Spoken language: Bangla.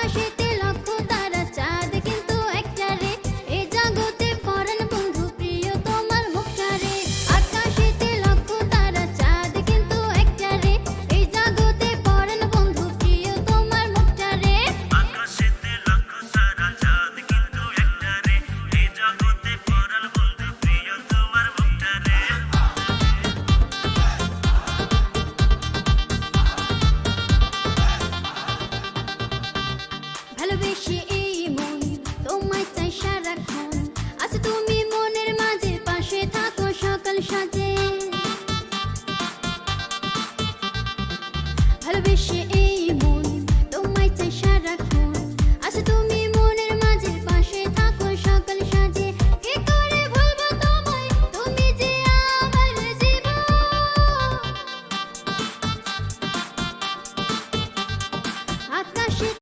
আকাশেতে লক্ষ তারা চাঁদ কিন্তু একটা রে, এই জগতে পরাণ বন্ধু প্রিয় তোমার মুখটা রে। আকাশেতে লক্ষ তারা চাঁদ কিন্তু একটা রে, এই জগতে পরাণ বন্ধু প্রিয় তোমার মুখটা রে। আকাশেতে লক্ষ তারা চাঁদ কিন্তু একটা রে, এই জগতে পরাণ বন্ধু প্রিয় তোমার মুখটা রে। ভালোবেসে